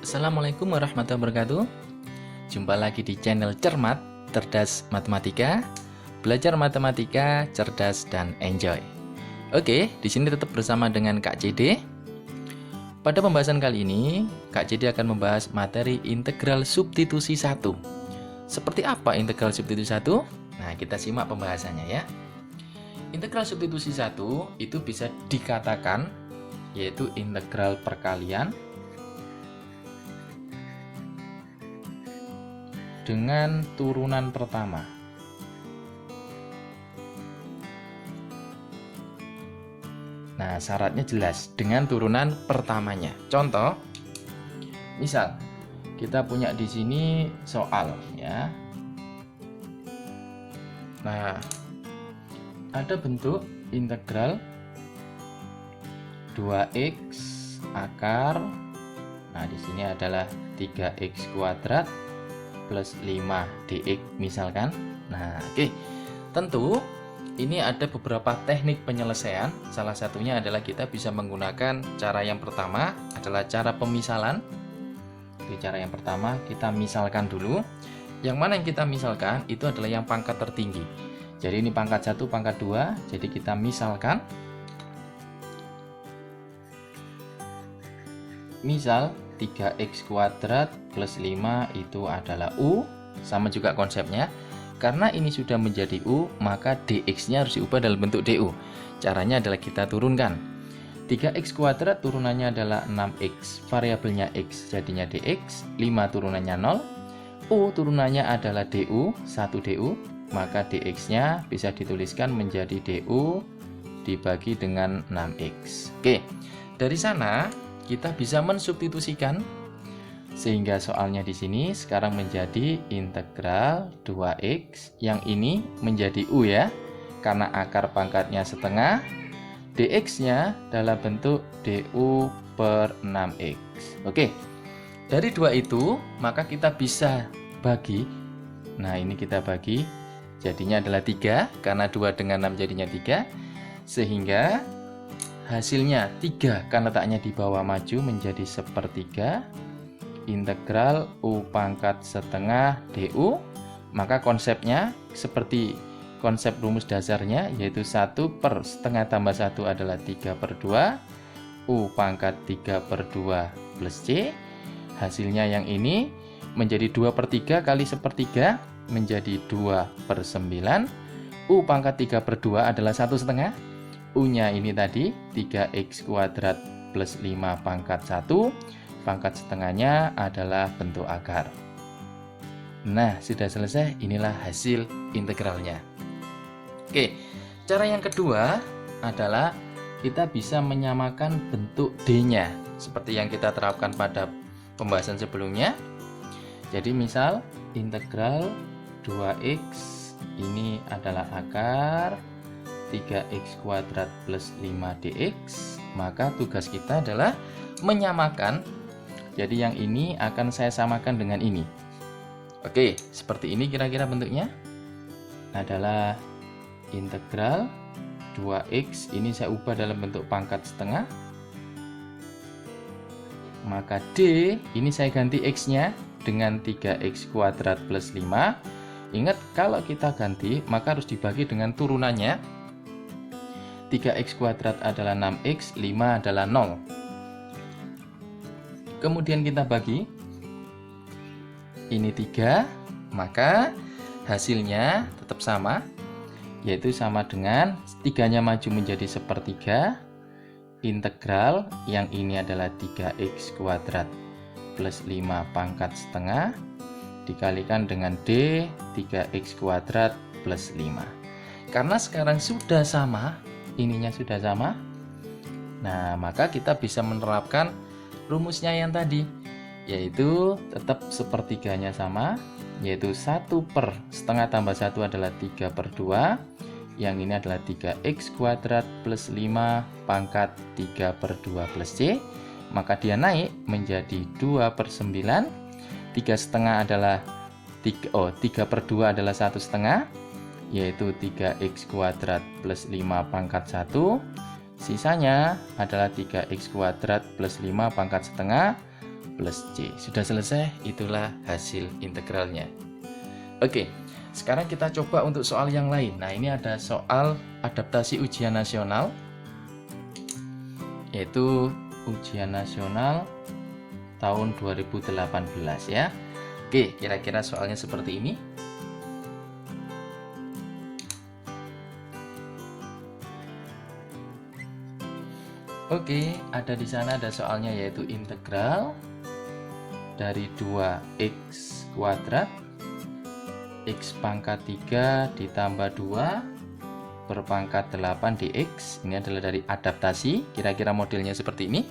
Assalamualaikum warahmatullahi wabarakatuh. Jumpa lagi di channel Cermat, Cerdas Matematika. Belajar matematika, cerdas dan enjoy. Oke, di sini tetap bersama dengan Kak CD. Pada pembahasan kali ini, Kak CD akan membahas materi integral substitusi 1. Seperti apa integral substitusi 1? Nah, kita simak pembahasannya ya. Integral substitusi 1 itu bisa dikatakan yaitu integral perkalian dengan turunan pertama. Nah, syaratnya jelas dengan turunan pertamanya. Contoh, misal kita punya di sini soal ya. Nah, ada bentuk integral 2x akar. Nah, di sini adalah 3x kuadrat plus 5 dx misalkan. Nah, oke. Tentu ini ada beberapa teknik penyelesaian. Salah satunya adalah kita bisa menggunakan cara yang pertama adalah cara pemisalan. Di cara yang pertama kita misalkan dulu. Yang mana yang kita misalkan itu adalah yang pangkat tertinggi. Jadi ini pangkat 1, pangkat 2. Jadi kita misalkan. Misal 3x kuadrat plus 5 itu adalah U. Sama juga konsepnya. Karena ini sudah menjadi U, maka dx-nya harus diubah dalam bentuk du. Caranya adalah kita turunkan. 3x kuadrat turunannya adalah 6x, variabelnya x jadinya dx, 5 turunannya 0, U turunannya adalah du, 1 du, maka dx-nya bisa dituliskan menjadi du dibagi dengan 6x. Oke, dari sana kita bisa mensubstitusikan sehingga soalnya di sini sekarang menjadi integral 2x, yang ini menjadi u ya, karena akar pangkatnya setengah, dx-nya dalam bentuk du per 6x. Oke, dari dua itu maka kita bisa bagi. Nah, ini kita bagi, jadinya adalah 3, karena 2 dengan 6 jadinya 3, sehingga hasilnya 3 kan letaknya di bawah maju menjadi sepertiga integral u pangkat setengah du. Maka konsepnya seperti konsep rumus dasarnya, yaitu 1 per setengah tambah 1 adalah 3 per 2, u pangkat 3 per 2 plus c. Hasilnya yang ini menjadi 2 per 3 kali sepertiga menjadi 2 per 9. U pangkat 3 per 2 adalah 1 setengah. U-nya ini tadi 3x kuadrat plus 5 pangkat 1. Pangkat setengahnya adalah bentuk akar. Nah, sudah selesai. Inilah hasil integralnya. Oke, cara yang kedua adalah kita bisa menyamakan bentuk D-nya seperti yang kita terapkan pada pembahasan sebelumnya. Jadi misal integral 2x ini adalah akar 3x kuadrat plus 5 dx, maka tugas kita adalah menyamakan. Jadi yang ini akan saya samakan dengan ini. Oke, seperti ini kira-kira bentuknya. Adalah integral 2x, ini saya ubah dalam bentuk pangkat setengah. Maka D, ini saya ganti x-nya dengan 3x kuadrat plus 5. Ingat, kalau kita ganti, maka harus dibagi dengan turunannya. 3x kuadrat adalah 6x, 5 adalah 0. Kemudian kita bagi, ini 3, maka hasilnya tetap sama, yaitu sama dengan 3-nya maju menjadi sepertiga, integral yang ini adalah 3x kuadrat plus 5 pangkat setengah, dikalikan dengan D 3x kuadrat plus 5. Karena sekarang sudah sama, ininya sudah sama, nah maka kita bisa menerapkan rumusnya yang tadi, yaitu tetap sepertiganya sama, yaitu 1 per setengah tambah 1 adalah 3 per 2, yang ini adalah 3x kuadrat plus 5 pangkat 3 per 2 plus c, maka dia naik menjadi 2 per 9, 3 setengah adalah 3 per 2 adalah 1 setengah, yaitu 3x kuadrat plus 5 pangkat 1, sisanya adalah 3x kuadrat plus 5 pangkat setengah plus C. Sudah selesai, itulah hasil integralnya. Oke, sekarang kita coba untuk soal yang lain. Nah, ini ada soal adaptasi ujian nasional, yaitu ujian nasional tahun 2018 ya. Oke, kira-kira soalnya seperti ini. Oke, ada di sana ada soalnya yaitu integral dari 2x kuadrat x pangkat 3 ditambah 2 berpangkat 8 dx. Ini adalah dari adaptasi, kira-kira modelnya seperti ini.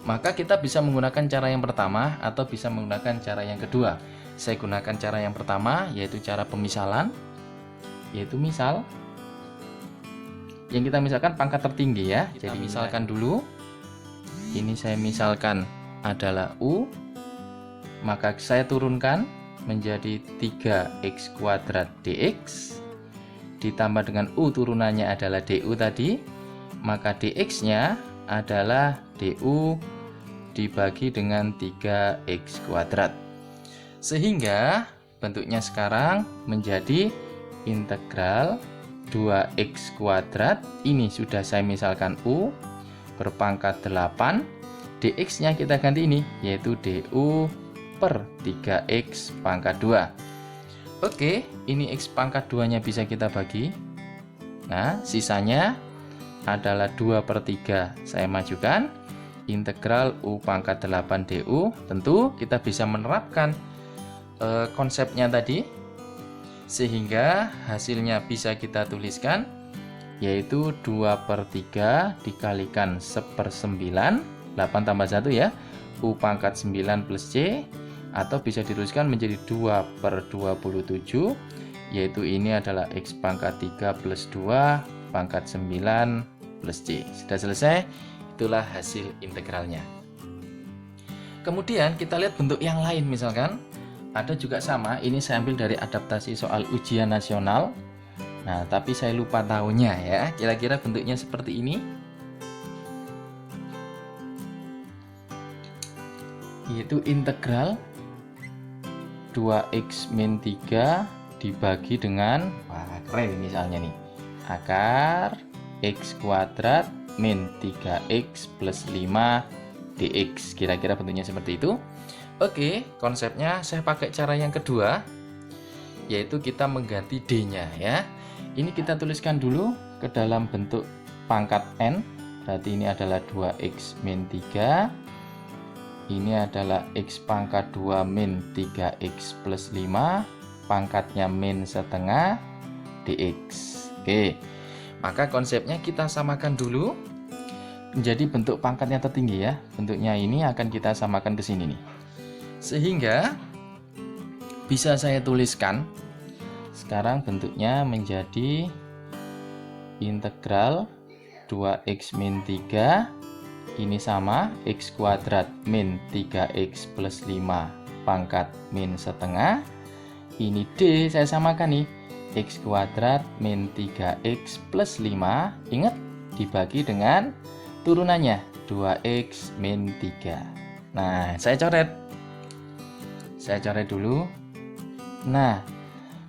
Maka kita bisa menggunakan cara yang pertama atau bisa menggunakan cara yang kedua. Saya gunakan cara yang pertama, yaitu cara pemisalan. Yaitu misal yang kita misalkan pangkat tertinggi ya. Jadi misalkan dulu, ini saya misalkan adalah U, maka saya turunkan menjadi 3x kuadrat dx ditambah dengan U turunannya adalah du tadi, maka dx nya adalah du dibagi dengan 3x kuadrat, sehingga bentuknya sekarang menjadi integral 2x kuadrat. Ini sudah saya misalkan U berpangkat 8, dx nya kita ganti ini yaitu du per 3x pangkat 2. Oke, ini x pangkat 2 nya bisa kita bagi. Nah, sisanya adalah 2 per 3 saya majukan integral U pangkat 8 du. Tentu kita bisa menerapkan konsepnya tadi, sehingga hasilnya bisa kita tuliskan yaitu 2 per 3 dikalikan 1/9, 8 tambah 1 ya, U pangkat 9 plus C, atau bisa dituliskan menjadi 2 per 27, yaitu ini adalah X pangkat 3 plus 2 pangkat 9 plus C. Sudah selesai, itulah hasil integralnya. Kemudian kita lihat bentuk yang lain, misalkan ada juga sama, ini saya ambil dari adaptasi soal ujian nasional. Nah, tapi saya lupa tahunnya ya. Kira-kira bentuknya seperti ini. Yaitu integral 2x min 3 dibagi dengan, wah keren misalnya nih, akar x kuadrat min 3x plus 5 dx. Kira-kira bentuknya seperti itu. Oke, konsepnya saya pakai cara yang kedua, yaitu kita mengganti D-nya ya. Ini kita tuliskan dulu ke dalam bentuk pangkat N. Berarti ini adalah 2x min 3. Ini adalah x pangkat 2 min 3x plus 5. Pangkatnya min setengah dx. Oke, maka konsepnya kita samakan dulu menjadi bentuk pangkatnya tertinggi ya. Bentuknya ini akan kita samakan ke sini nih. Sehingga bisa saya tuliskan sekarang bentuknya menjadi integral 2x min 3, ini sama x kuadrat min 3x plus 5 pangkat min setengah. Ini D saya samakan nih, x kuadrat min 3x plus 5, ingat dibagi dengan turunannya 2x min 3. Nah, saya coret dulu. Nah,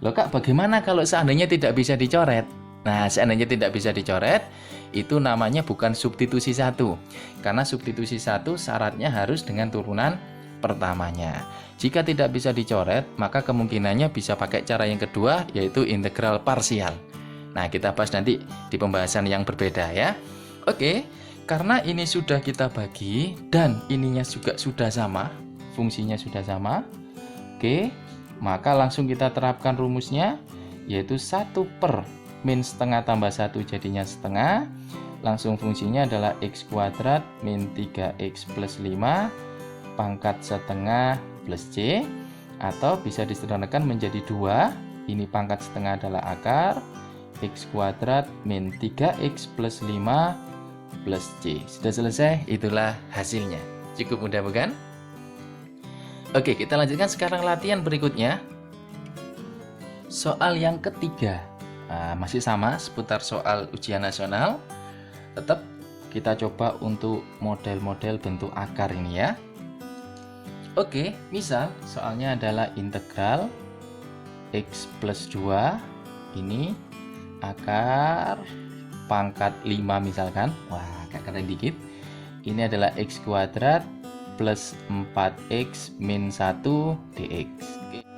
loh Kak, bagaimana kalau seandainya tidak bisa dicoret? Nah, seandainya tidak bisa dicoret, itu namanya bukan substitusi 1. Karena substitusi 1 syaratnya harus dengan turunan pertamanya. Jika tidak bisa dicoret, maka kemungkinannya bisa pakai cara yang kedua, yaitu integral parsial. Nah, kita bahas nanti di pembahasan yang berbeda ya. Oke, karena ini sudah kita bagi dan ininya juga sudah sama, fungsinya sudah sama. Oke, maka langsung kita terapkan rumusnya, yaitu 1 per min setengah tambah 1 jadinya setengah. Langsung fungsinya adalah x kuadrat min 3x plus 5 pangkat setengah plus c, atau bisa disederhanakan menjadi 2. Ini pangkat setengah adalah akar x kuadrat min 3x plus 5 plus c. Sudah selesai, itulah hasilnya. Cukup mudah bukan? Oke, kita lanjutkan sekarang latihan berikutnya. Soal yang ketiga. Nah, masih sama seputar soal ujian nasional. Tetap kita coba untuk model-model bentuk akar ini ya. Oke, misal soalnya adalah integral X plus 2 ini akar pangkat 5 misalkan. Wah, agak keren dikit. Ini adalah X kuadrat plus 4X min 1 dx. Oke.